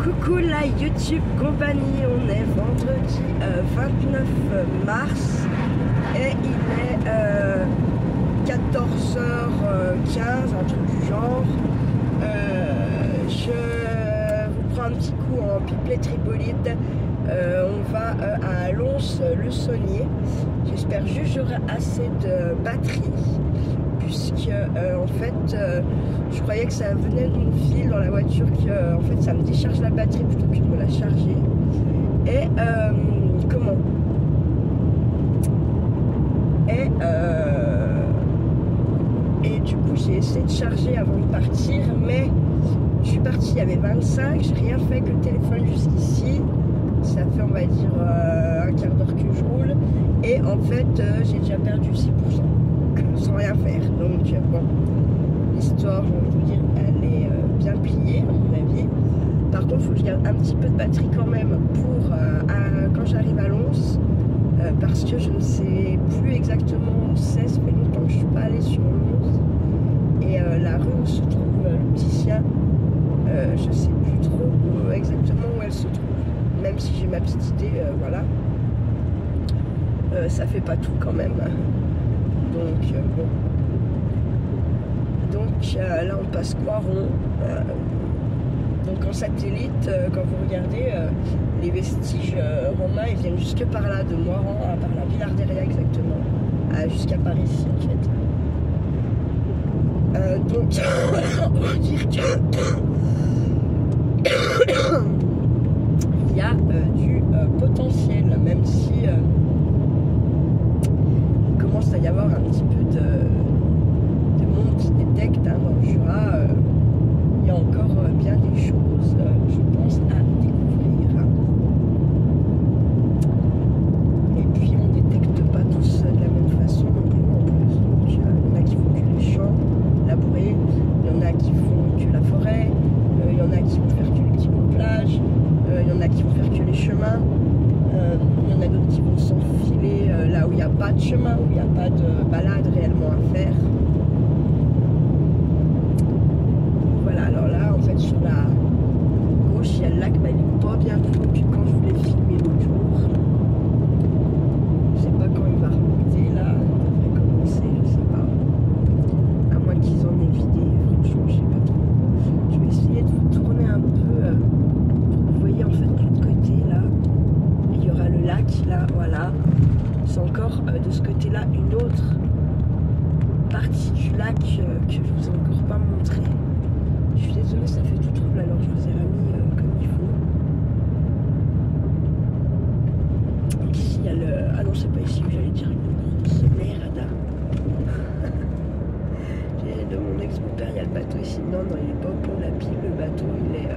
Coucou la YouTube compagnie, on est vendredi 29 mars et il est 14h15, un truc du genre. Je vous prends un petit coup en pipelette tribolide. On va à Lons-le-Saunier. J'espère juste que j'aurai assez de batterie, puisque en fait je croyais que ça venait de mon fil dans la voiture, que en fait ça me décharge la batterie plutôt que de me la charger. Et et du coup j'ai essayé de charger avant de partir, mais je suis partie, il y avait 25, j'ai rien fait avec le téléphone jusqu'ici. Ça fait on va dire un quart d'heure que je roule, et en fait j'ai déjà perdu 6% sans rien faire. Donc bon, l'histoire, je vais vous dire, elle est bien pliée à mon avis. Par contre, il faut que je garde un petit peu de batterie quand même pour quand j'arrive à Lons, parce que je ne sais plus exactement où c'est. Ça fait longtemps que je ne suis pas allée sur Lons, et la rue où se trouve le petit chien, je ne sais plus trop exactement où elle se trouve, même si j'ai ma petite idée, voilà. Ça fait pas tout quand même. Donc bon. Donc là on passe Coiron. Donc en satellite, quand vous regardez, les vestiges romains, ils viennent jusque par là, de Moiran, par la Villarderia exactement, jusqu'à par ici en fait. Donc on va dire que il y a du potentiel, même si il commence à y avoir un petit peu de monde qui détecte dans le Jura. Il y a encore bien des choses, je pense, à découvrir. Et puis on ne détecte pas tous de la même façon non plus en plus. Donc il y en a qui font que les champs labourés, il y en a qui font que la forêt, il y en a qui vont faire que les petits bouts de plage, il y en a qui vont faire que les chemins, il y en a d'autres qui vont s'enfiler là où il n'y a pas de chemin, où il n'y a pas de balade réellement à faire. Voilà, alors là en fait sur la gauche il y a le lac, mais il n'est pas bien plus haut que quand je voulais filmer l'autre jour. Je sais pas quand il va remonter là, il devrait commencer, je sais pas. À moins qu'ils en aient vidé, franchement je sais pas trop. Je vais essayer de vous tourner un peu. Vous voyez en fait de l'autre côté là, il y aura le lac là, voilà. C'est encore de ce côté là une autre partie du lac que je vous ai encore pas montré. Je suis désolée, ça fait tout trouble, alors je vous ai remis comme il faut. Donc ici il y a le... Ah non, c'est pas ici où j'allais dire une grosse merde. De mon ex-beau-père, il y a le bateau ici. Non, non, il est pas au pont de la Pile, le bateau il est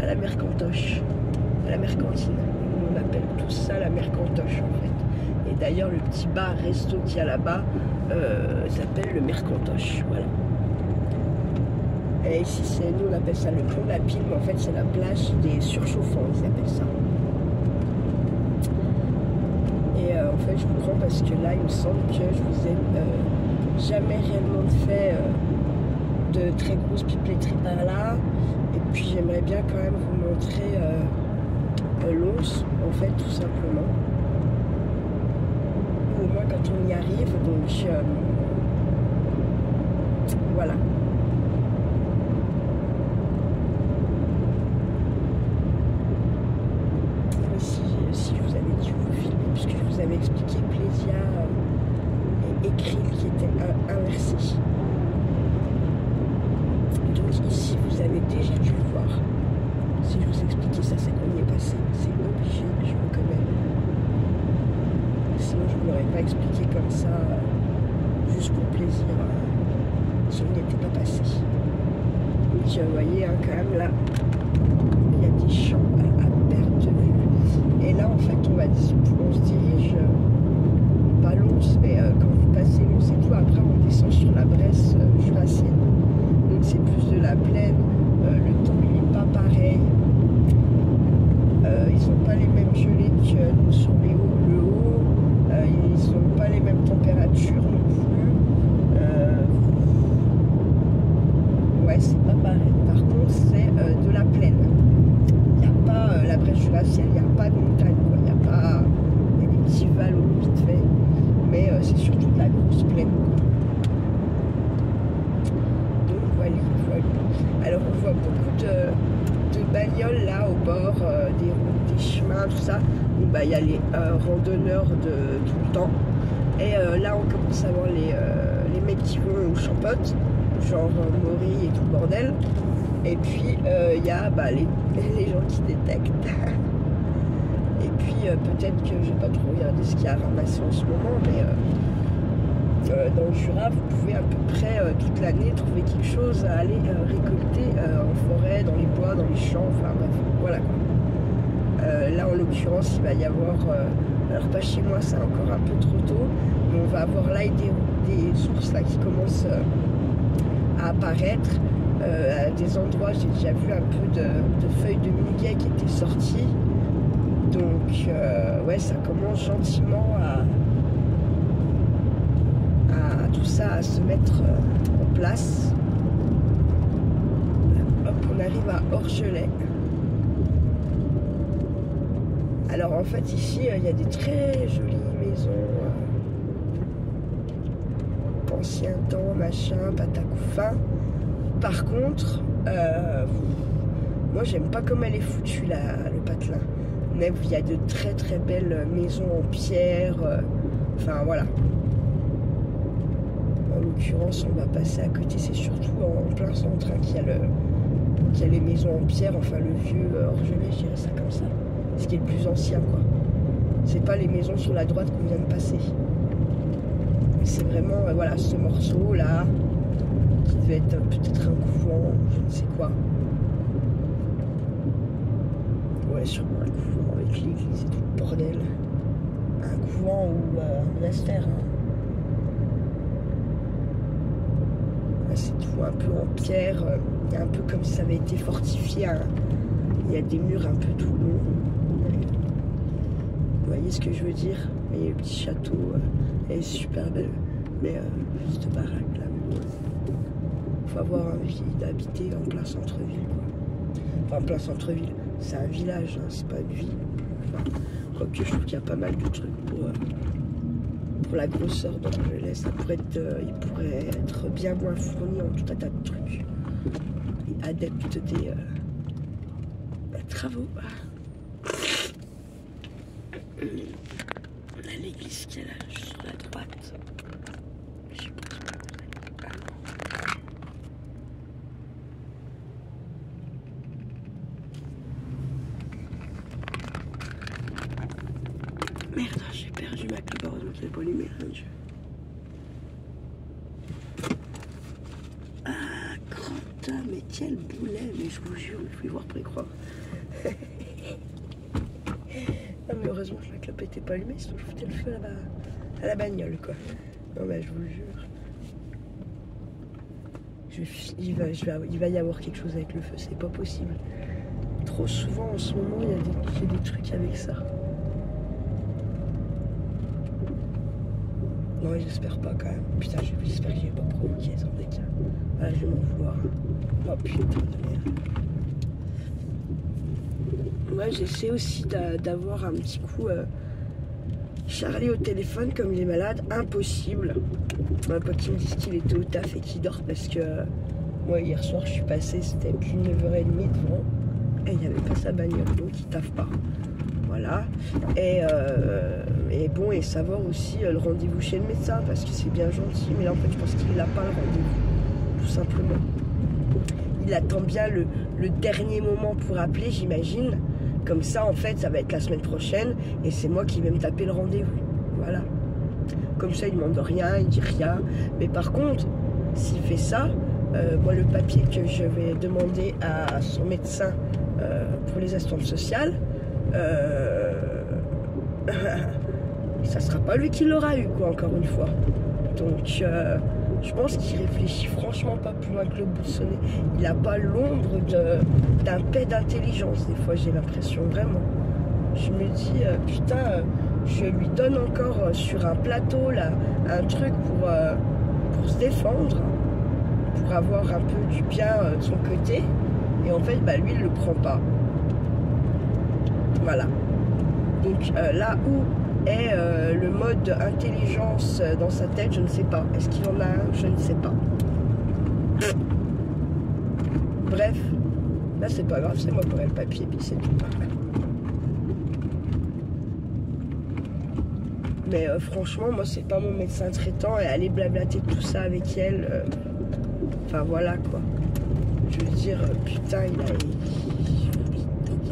à la Mercantoche, à la Mercantine. On appelle tout ça la Mercantoche en fait. Et d'ailleurs le petit bar resto qu'il y a là-bas s'appelle le Mercantoche, voilà. Et ici, nous on appelle ça le pont de la Pile, mais en fait c'est la plage des surchauffants, ils appellent ça. Et en fait je vous prends parce que là il me semble que je vous ai jamais réellement fait de très grosses pipeleteries par là. Et puis j'aimerais bien quand même vous montrer Lons, en fait, tout simplement. Au moins quand on y arrive, donc voilà. Si je vous avais dû vous filmer, puisque je vous avais expliqué Plésia et écrit qui était inversé. Donc ici vous avez déjà dû le voir. Si je vous expliquais ça, c'est qu'on y est passé. C'est obligé, je me connais. Sinon je ne vous l'aurais pas expliqué comme ça, juste pour plaisir, si on n'y était pas passé. Donc vous voyez, hein, quand même là, il y a des champs à perte de vue. Et là en fait on se dirige, pas Lons, mais quand vous passez Lons et tout, après on descend sur la Bresse jurassienne. Donc c'est plus de la plaine, le temps il n'est pas pareil. Ils n'ont pas les mêmes gelées que nous sur le haut, ils n'ont pas les mêmes températures non plus. Ouais, c'est pas pareil. Par contre, c'est de la plaine. ciel, il n'y a pas de montagne, quoi. Il y a des petits vallons vite fait, mais c'est surtout de la grosse plaine, quoi. Donc voilà. Alors on voit beaucoup de bagnoles là au bord des routes, des chemins, tout ça. Bon, bah, il y a les randonneurs de tout le temps. Et là on commence à voir les mecs qui vont au champote, genre Maury et tout le bordel. Et puis il y a les gens qui détectent. Et puis peut-être que j'ai pas trop regardé ce qu'il y a ramassé en ce moment, mais dans le Jura, vous pouvez à peu près toute l'année trouver quelque chose à aller récolter en forêt, dans les bois, dans les champs, enfin bref, voilà quoi. Là en l'occurrence, il va y avoir, alors pas chez moi, c'est encore un peu trop tôt, mais on va avoir là des sources là qui commencent à apparaître. À des endroits, j'ai déjà vu un peu de feuilles de muguet qui étaient sorties. Donc ouais, ça commence gentiment à tout ça à se mettre en place. Hop, on arrive à Orgelet. Alors en fait ici il y a des très jolies maisons ancien temps, machin, patacoufin. Par contre moi j'aime pas comme elle est foutue le patelin. Mais il y a de très très belles maisons en pierre, enfin voilà. En l'occurrence, on va passer à côté, c'est surtout en plein centre qu'il y a les maisons en pierre, enfin le vieux Orgelet, je dirais ça comme ça. Ce qui est le plus ancien, quoi. C'est pas les maisons sur la droite qu'on vient de passer. C'est vraiment, voilà, ce morceau-là, qui devait être peut-être un couvent, je ne sais quoi. Ouais, sûrement un couvent avec l'église et tout le bordel. Un couvent ou un monastère, hein. C'est tout un peu en pierre, un peu comme si ça avait été fortifié. Hein. Il y a des murs un peu tout longs. Vous voyez ce que je veux dire? Vous voyez le petit château, elle est super belle. Mais juste baraque là. Il faut avoir envie d'habiter en plein centre-ville, quoi. Enfin, plein centre-ville, c'est un village, hein, c'est pas une ville. Enfin, quoique je trouve qu'il y a pas mal de trucs pour la grosseur d'Orgelet, ça pourrait être, il pourrait être bien moins fourni en tout un tas de trucs. Et adepte des travaux. On a l'église qui est là, juste sur la droite. Je sais pas. Merde, j'ai perdu ma clé, donc elle est pas allumée, hein, Dieu. Ah, Cranta, mais quel boulet, mais je vous jure, il faut y voir pour y croire. Non, mais heureusement que la clope était pas allumée, sinon je foutais le feu à la bagnole, quoi. Non, mais je vous jure. Il va y avoir quelque chose avec le feu, c'est pas possible. Trop souvent en ce moment, il y a des trucs avec ça. Non, j'espère pas quand même. Putain, j'espère que j'ai pas provoqué sans déclin. Ah, je vais m'en vouloir. Oh putain de merde. Moi, j'essaie aussi d'avoir un petit coup Charlie au téléphone comme il est malade. Impossible. Un pote qui me dit qu'il était au taf et qu'il dort parce que moi, hier soir, je suis passée, c'était plus 9h30 devant. Et il n'y avait pas sa bagnole, donc il taffe pas. Voilà. Et bon, et savoir aussi le rendez-vous chez le médecin, parce que c'est bien gentil, mais là en fait je pense qu'il n'a pas le rendez-vous, tout simplement. Il attend bien le dernier moment pour appeler, j'imagine. Comme ça, en fait, ça va être la semaine prochaine, et c'est moi qui vais me taper le rendez-vous. Voilà. Comme ça, il ne demande rien, il dit rien. Mais par contre, s'il fait ça, moi le papier que je vais demander à son médecin pour les assistantes sociales, ça sera pas lui qui l'aura eu, quoi, encore une fois. Donc je pense qu'il réfléchit franchement pas plus loin que le bout de son nez. Il n'a pas l'ombre d'un paix d'intelligence, des fois j'ai l'impression, vraiment. Je me dis putain, je lui donne encore sur un plateau là un truc pour se défendre, pour avoir un peu du bien de son côté, et en fait bah lui il le prend pas. Voilà. Donc là où est le mode intelligence dans sa tête, je ne sais pas. Est-ce qu'il en a un? Je ne sais pas. Bref, là c'est pas grave, c'est moi qui aurai le papier, puis c'est tout. Mais franchement, moi c'est pas mon médecin traitant et aller blablater tout ça avec elle. Enfin voilà quoi. Je veux dire, putain,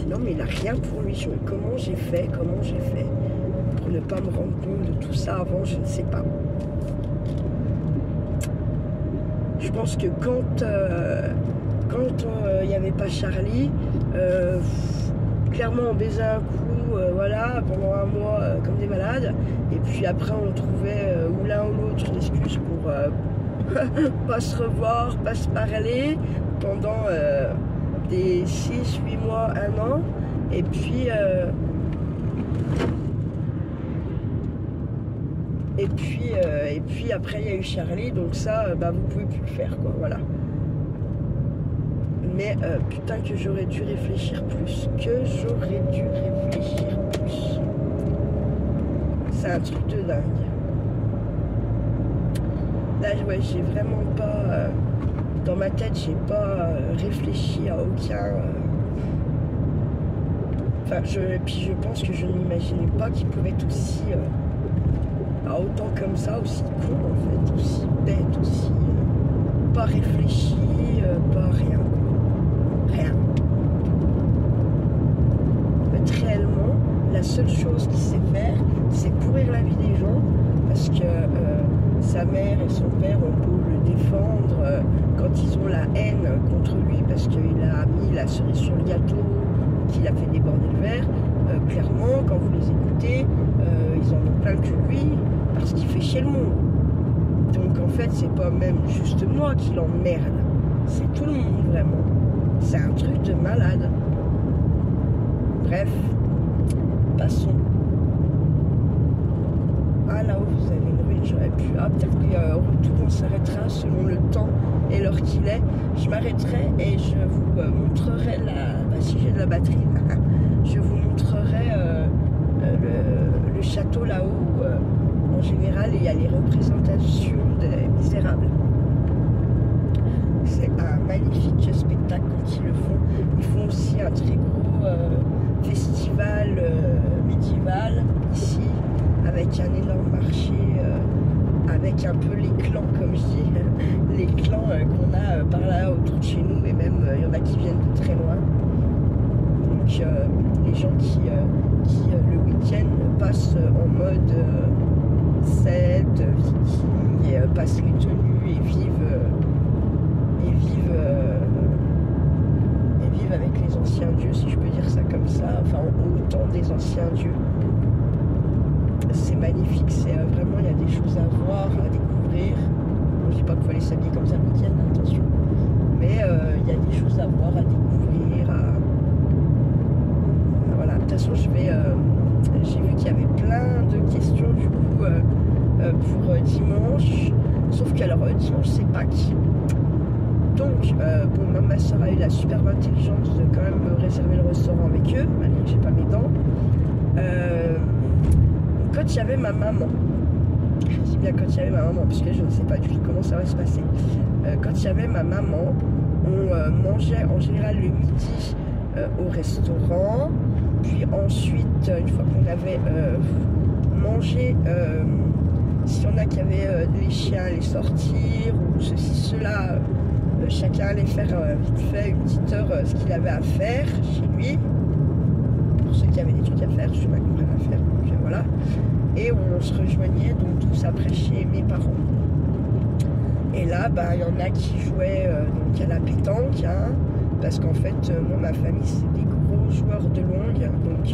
non mais il a rien pour lui. Comment j'ai fait pour ne pas me rendre compte de tout ça avant, je ne sais pas. Je pense que quand il n'y avait pas Charlie, clairement on baisait un coup, voilà, pendant un mois comme des malades, et puis après on trouvait ou l'un ou l'autre une excuse pour pas se revoir, pas se parler pendant des 6-8 mois, 1 an, et puis après il y a eu Charlie, donc ça vous pouvez plus le faire quoi, voilà. Mais putain que j'aurais dû réfléchir plus, c'est un truc de dingue. Là ouais, j'ai vraiment pas dans ma tête, j'ai pas réfléchi à aucun puis je pense que je n'imaginais pas qu'il pouvait être aussi autant comme ça, aussi con en fait, aussi bête, aussi pas réfléchi, pas rien. Réellement, la seule chose qu'il sait faire, c'est pourrir la vie des gens, parce que sa mère et son père ont beau le défendre quand ils ont la haine contre lui parce qu'il a mis la cerise sur le gâteau, qu'il a fait déborder le verre. Clairement, quand vous les écoutez, ils en ont plein que lui parce qu'il fait chier le monde. Donc en fait, c'est pas même juste moi qui l'emmerde, c'est tout le monde vraiment. C'est un truc de malade. Bref, passons. Ah là-haut vous avez une ruine, j'aurais pu. Ah peut-être qu'au retour on s'arrêtera selon le temps et l'heure qu'il est. Je m'arrêterai et je vous montrerai si j'ai de la batterie, je vous montrerai le château là-haut. En général, il y a les représentations des Misérables. C'est un magnifique spectacle quand ils le font. Ils font aussi un très gros festival médiéval ici, avec un énorme marché, avec un peu les clans, comme je dis, les clans qu'on a par là autour de chez nous, et même il y en a qui viennent de très loin. Donc les gens qui le week-end passent en mode Celtes, Vikings, et passent les tenues et vivent avec les anciens dieux, si je peux dire ça comme ça, enfin au temps des anciens dieux. C'est magnifique, c'est vraiment, il y a des choses à voir, à découvrir. Je dis pas qu'il faut aller s'habiller comme ça le week-end, attention, mais il y a des choses à voir, à découvrir, voilà. De toute façon, j'ai vu qu'il y avait plein de questions du coup pour dimanche, sauf qu'alors dimanche c'est Pâques. Donc, bon, ma soeur a eu la superbe intelligence de quand même me réserver le restaurant avec eux, malgré que j'ai pas mes dents. Quand il y avait ma maman, je dis bien quand il y avait ma maman, puisque je ne sais pas du tout comment ça va se passer. Quand il y avait ma maman, on mangeait en général le midi au restaurant, puis ensuite, une fois qu'on avait mangé, s'il y en a qui avaient les chiens, les sortir, ou ceci, cela, chacun allait faire vite fait une petite heure ce qu'il avait à faire chez lui. Pour ceux qui avaient des trucs à faire, je sais pas qu'on avait à faire, donc voilà. Et on se rejoignait donc tous après chez mes parents. Et là, il y en a qui jouaient donc à la pétanque, hein, parce qu'en fait, moi, ma famille, c'est des gros joueurs de longue, donc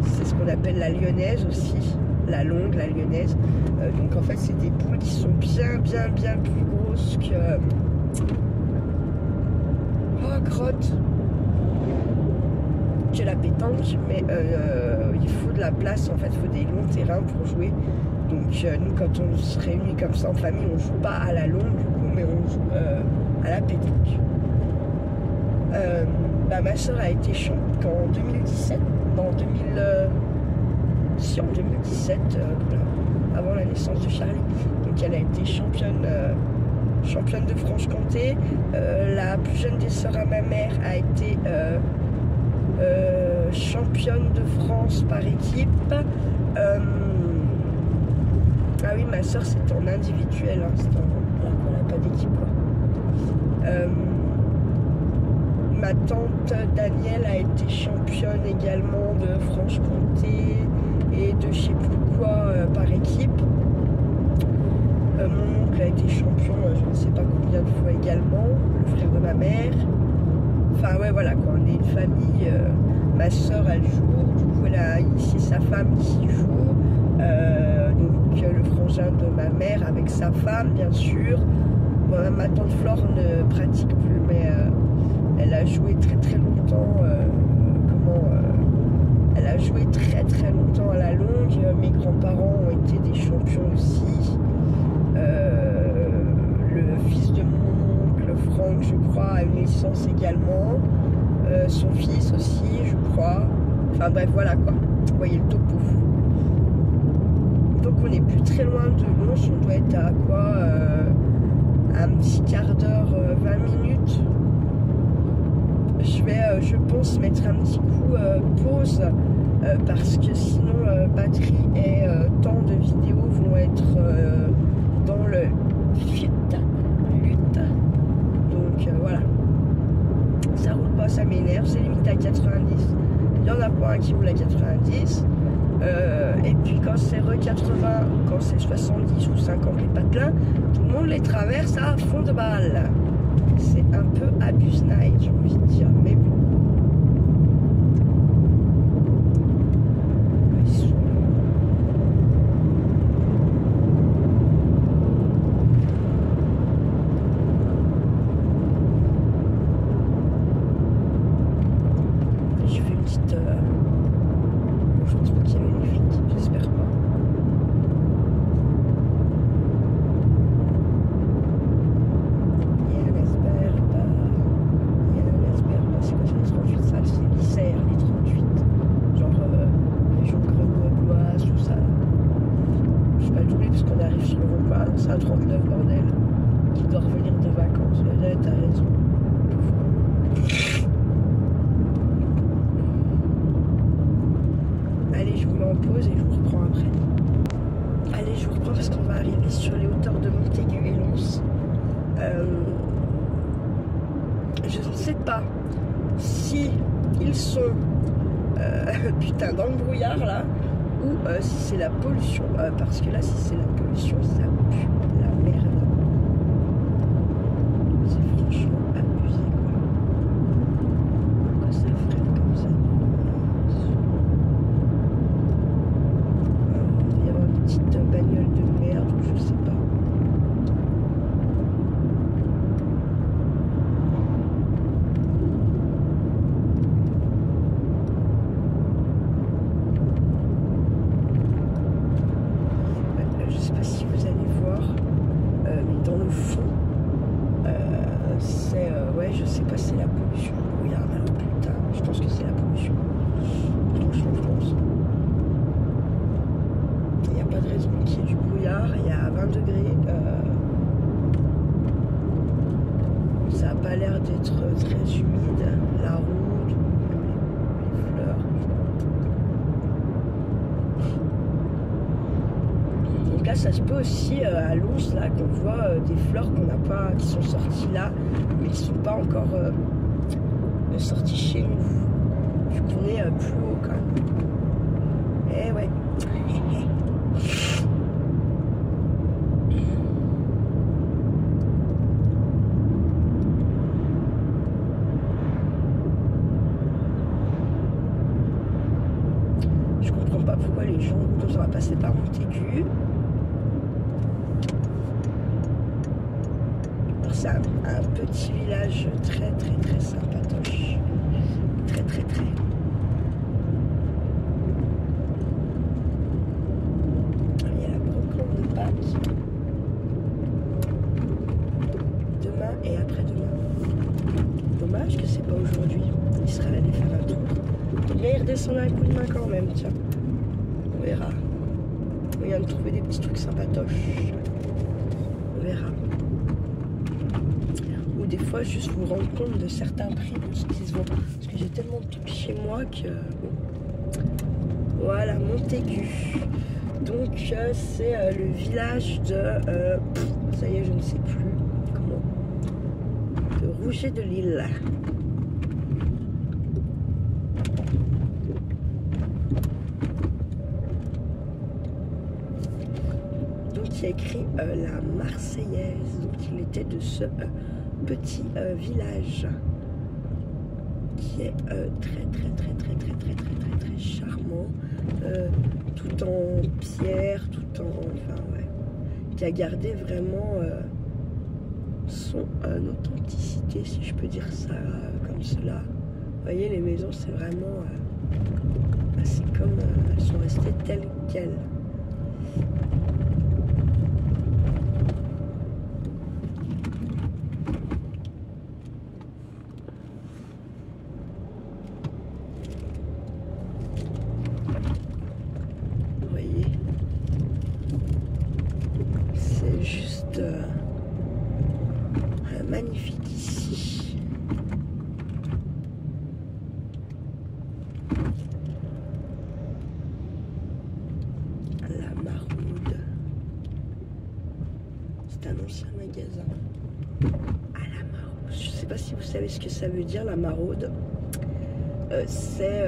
c'est ce qu'on appelle la lyonnaise aussi. La longue, la lyonnaise. Donc en fait c'est des poules qui sont bien plus grosses que la pétanque, mais il faut de la place en fait, il faut des longs terrains pour jouer. Donc nous quand on se réunit comme ça en famille, on joue pas à la longue du coup, mais on joue à la pétanque. ma soeur a été championne en 2017, en 2017, avant la naissance de Charlie. Donc elle a été championne de Franche-Comté. La plus jeune des sœurs à ma mère a été championne de France par équipe. Ah oui, ma soeur c'était en individuel, hein, alors qu'on n'a pas d'équipe quoi. Ma tante Danielle a été championne également de Franche-Comté et de je sais plus quoi par équipe. Mon oncle a été champion je ne sais pas combien de fois également, le frère de ma mère. Enfin ouais voilà quoi, on est une famille. Ma soeur elle joue, du coup elle a initié sa femme qui joue. Donc le frangin de ma mère avec sa femme bien sûr. Moi, ma tante Flore ne pratique plus mais elle a joué très très longtemps. Elle a joué très très longtemps à la longue. Mes grands-parents ont été des champions aussi. Le fils de mon oncle Franck, je crois, a une licence également. Son fils aussi, je crois. Enfin bref, voilà quoi. Vous voyez le topo. Donc on n'est plus très loin de Lons. On doit être à quoi un petit quart d'heure, 20 minutes. Je vais, je pense, mettre un petit coup pause parce que sinon batterie et temps de vidéo vont être dans le lutte. Donc voilà. Ça roule pas, ça m'énerve. C'est limite à 90. Il y en a pas un qui roule à 90. Et puis quand c'est re 80, quand c'est 70 ou 50 les patelins, tout le monde les traverse à fond de balle. C'est un peu abuse-night, j'ai envie de dire, mais bon. Je fais une petite... Bon, je pense pas qu'il y avait les flics, j'espère pas. C'est quoi, c'est les 38 salles, c'est l'ICR, les 38. Genre région grenobloise, tout ça. Je vais pas l'oublier parce qu'on arrive sur le rond-point. C'est un 39 bordel qui doit revenir de vacances. Là, t'as raison. Allez, je vous mets en pause et je vous reprends après. Allez, je vous reprends parce qu'on va arriver sur les hauteurs de Montaigu et Lons. Je ne sais pas si ils sont putain dans le brouillard là ou si c'est la pollution parce que là si c'est la pollution ça pue la merde, c'est franchement abusé quoi. Pourquoi ça freine comme ça? Il y a une petite bagnole de merde ou je sais pas. Ouais, je sais pas si c'est la pollution. Regarde, putain, je pense que c'est la pollution. Franchement, je pense. Il n'y a pas de raison qu'il y ait du brouillard. Il y a 20 degrés. Ça n'a pas l'air d'être très humide. La route, les fleurs. Donc là, ça se peut aussi à Lons, là, qu'on voit des fleurs qu'on n'a pas, qui sont sorties là, mais qui ne sont pas encore sorties chez nous. Vu qu'on est plus haut quand même. Eh ouais. Je comprends pas pourquoi les gens, quand on va passer par Montaigu. C'est un petit village très très très sympatoche. Très très très. Il y a la brocante de Pâques. Demain et après-demain. Dommage que c'est pas aujourd'hui. descendre un coup de main quand même, tiens. On verra. On vient de trouver des petits trucs sympatoches. On verra. Ou des fois, juste vous rendre compte de certains prix de ce qui se vend. Parce que j'ai tellement de trucs chez moi que... Bon. Voilà, Montaigu. Donc, c'est le village de... ça y est, je ne sais plus comment. De Rouget de Lille. Il a écrit la Marseillaise, donc il était de ce petit village qui est très charmant, tout en pierre, tout en, enfin ouais, qui a gardé vraiment son authenticité, si je peux dire ça comme cela. Vous voyez, les maisons, c'est vraiment, c'est comme elles sont restées telles quelles. Magnifique ici. La Maraude. C'est un ancien magasin. À la Maraude. Je ne sais pas si vous savez ce que ça veut dire, la Maraude. C'est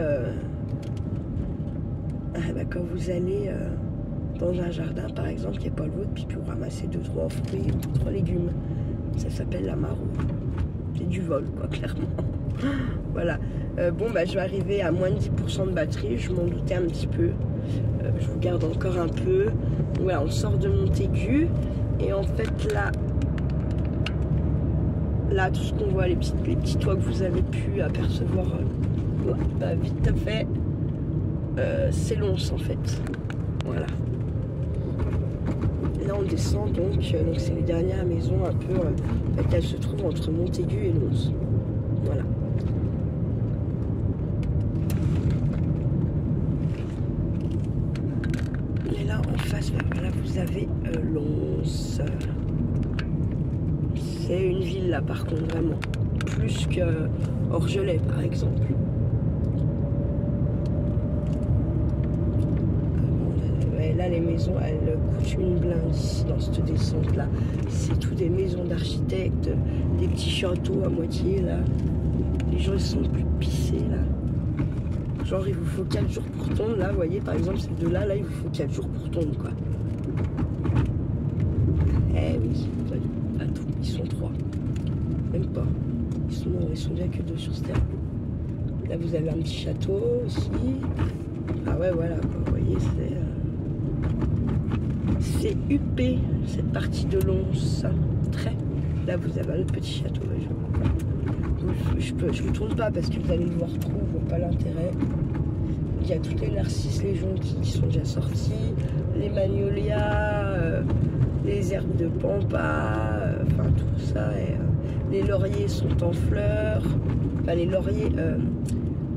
quand vous allez dans un jardin, par exemple, qui n'est pas le vôtre, puis vous ramassez 2-3 fruits ou 3 légumes. Ça s'appelle la maraude. C'est du vol, quoi, clairement. Voilà. Bon, bah, je vais arriver à moins de 10% de batterie. Je m'en doutais un petit peu. Je vous garde encore un peu. Voilà, on sort de Montaigu. Et en fait, là, tout ce qu'on voit, les petits toits que vous avez pu apercevoir, bah, vite fait, c'est Lons, en fait. Voilà. Là on descend donc c'est les dernières maisons un peu elles se trouvent entre Montaigu et Lons. Voilà. Et là en face, voilà, vous avez Lons. C'est une ville là par contre vraiment. Plus que Orgelet par exemple. Là, les maisons, elles coûtent une blinde ici, dans cette descente-là. C'est tout des maisons d'architectes, des petits châteaux à moitié, là. Les gens, ils sont plus pissés, là. Genre, il vous faut 4 jours pour tondre, là, vous voyez, par exemple, ces deux-là, là, il vous faut 4 jours pour tondre, quoi. Eh oui, à tout, ils sont 3. Même pas. Ils sont bien que 2 sur ce terre. Là, vous avez un petit château, aussi. Ah ouais, voilà, quoi, vous voyez, c'est huppé, cette partie de Lons. Très. Là, vous avez un autre petit château. Je vous tourne pas parce que vous allez le voir trop, je vois pas l'intérêt. Il y a toutes les narcisses, les joncs qui sont déjà sortis, les magnolias, les herbes de pampa, enfin tout ça. Et, les lauriers sont en fleurs. Enfin, les lauriers,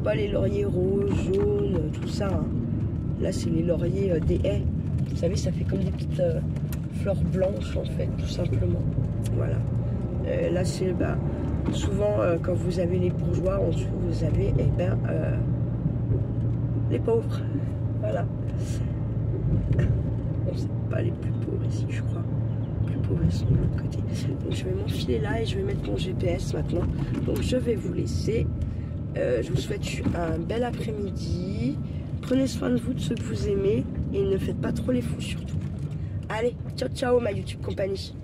pas les lauriers roses, jaunes, tout ça. Hein. Là, c'est les lauriers des haies. Vous savez, ça fait comme des petites fleurs blanches, en fait, tout simplement. Voilà. Là, c'est souvent, quand vous avez les bourgeois, en dessous, vous avez, les pauvres. Voilà. Bon, c'est pas les plus pauvres ici, je crois. Les plus pauvres, ils sont de l'autre côté. Donc, je vais m'enfiler là et je vais mettre mon GPS maintenant. Donc, je vais vous laisser. Je vous souhaite un bel après-midi. Prenez soin de vous, de ceux que vous aimez. Et ne faites pas trop les fous surtout. Allez, ciao ciao ma YouTube compagnie.